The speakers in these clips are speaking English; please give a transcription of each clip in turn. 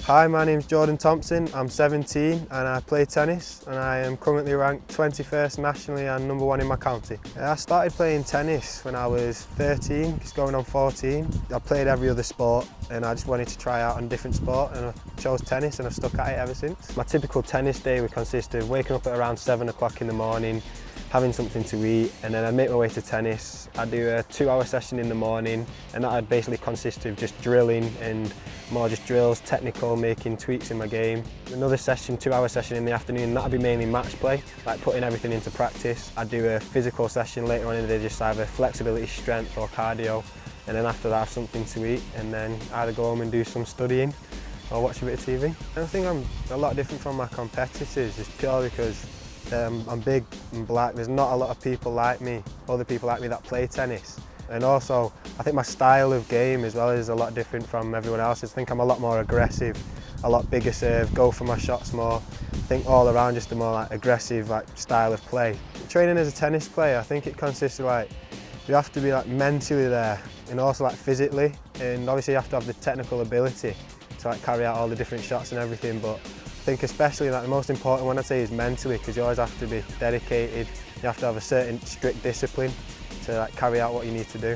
Hi, my name's Jordan Thompson, I'm 17 and I play tennis and I am currently ranked 21st nationally and #1 in my county. I started playing tennis when I was 13, just going on 14. I played every other sport and I just wanted to try out a different sport and I chose tennis and I've stuck at it ever since. My typical tennis day would consist of waking up at around 7 o'clock in the morning, having something to eat, and then I'd make my way to tennis. I'd do a 2-hour session in the morning and that would basically consist of just drilling and more just drills, technical, making tweaks in my game. Another session, 2-hour session in the afternoon, that would be mainly match play, like putting everything into practice. I'd do a physical session later on in the day, just either flexibility, strength or cardio, and then after that have something to eat and then either go home and do some studying or watch a bit of TV. I think I'm a lot different from my competitors, just purely because I'm big and black. There's not a lot of people like me, other people like me that play tennis. And also, I think my style of game as well is a lot different from everyone else's. I think I'm a lot more aggressive, a lot bigger serve, go for my shots more. I think all around just a more like aggressive style of play. Training as a tennis player, I think it consists of you have to be mentally there and also physically, and obviously you have to have the technical ability to carry out all the different shots and everything. But I think especially the most important one I'd say is mentally, because you always have to be dedicated. You have to have a certain strict discipline to carry out what you need to do.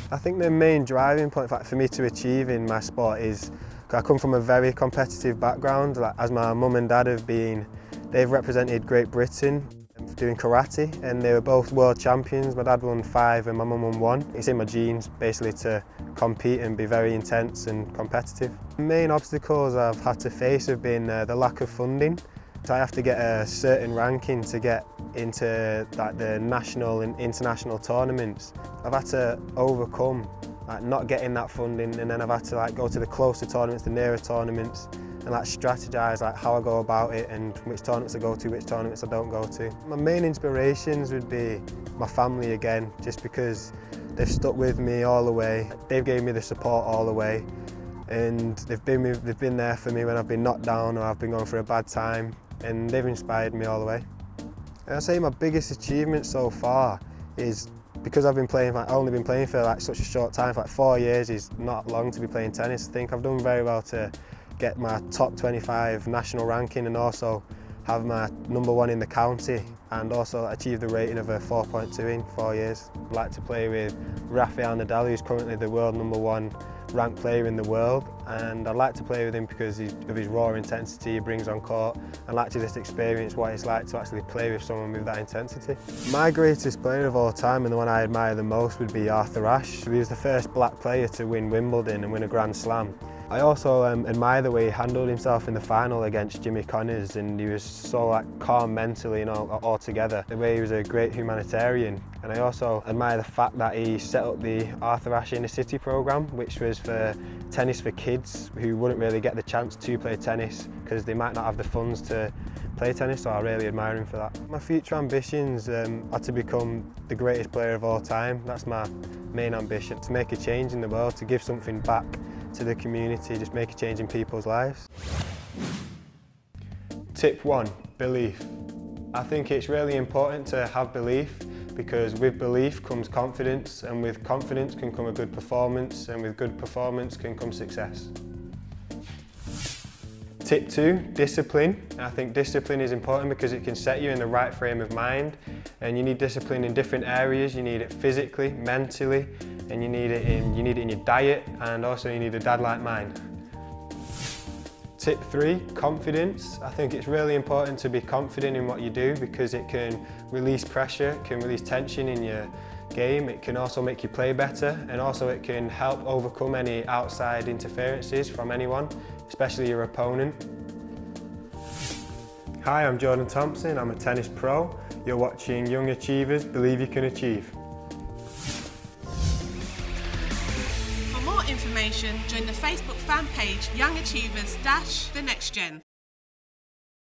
I think the main driving point for me to achieve in my sport is I come from a very competitive background. As my mum and dad they've represented Great Britain doing karate, and they were both world champions. My dad won 5 and my mum won 1. It's in my genes basically to compete and be very intense and competitive. The main obstacles I've had to face have been the lack of funding. So I have to get a certain ranking to get into the national and international tournaments. I've had to overcome not getting that funding, and then I've had to go to the closer tournaments, the nearer tournaments, and strategise how I go about it and which tournaments I go to, which tournaments I don't go to. My main inspirations would be my family again, just because they've stuck with me all the way. They've given me the support all the way, and they've been there for me when I've been knocked down or I've been going through a bad time, and they've inspired me all the way. And I'd say my biggest achievement so far is because I've been playing, only been playing for such a short time, 4 years is not long to be playing tennis. I think I've done very well to get my top 25 national ranking and also have my #1 in the county and also achieve the rating of a 4.2 in 4 years. I'd like to play with Rafael Nadal, who's currently the world #1 ranked player in the world, and I'd like to play with him because of his raw intensity he brings on court. I'd like to just experience what it's like to actually play with someone with that intensity. My greatest player of all time and the one I admire the most would be Arthur Ashe. He was the first black player to win Wimbledon and win a Grand Slam. I also admire the way he handled himself in the final against Jimmy Connors, and he was so calm mentally and all together. The way he was a great humanitarian. And I also admire the fact that he set up the Arthur Ashe Inner City programme, which was for tennis for kids who wouldn't really get the chance to play tennis because they might not have the funds to play tennis, so I really admire him for that. My future ambitions are to become the greatest player of all time. That's my main ambition, to make a change in the world, to give something back to the community, just make a change in people's lives. Tip 1, belief. I think it's really important to have belief, because with belief comes confidence, and with confidence can come a good performance, and with good performance can come success. Tip 2, discipline. I think discipline is important because it can set you in the right frame of mind, and you need discipline in different areas. You need it physically, mentally, and you need it in your diet, and also you need a dad-like mind. Tip 3, confidence. I think it's really important to be confident in what you do because it can release pressure, it can release tension in your game, it can also make you play better, and also it can help overcome any outside interferences from anyone, especially your opponent. Hi, I'm Jordan Thompson, I'm a tennis pro. You're watching Young Achievers Believe You Can Achieve. For more information, join the Facebook fan page Young Achievers - The Next Gen.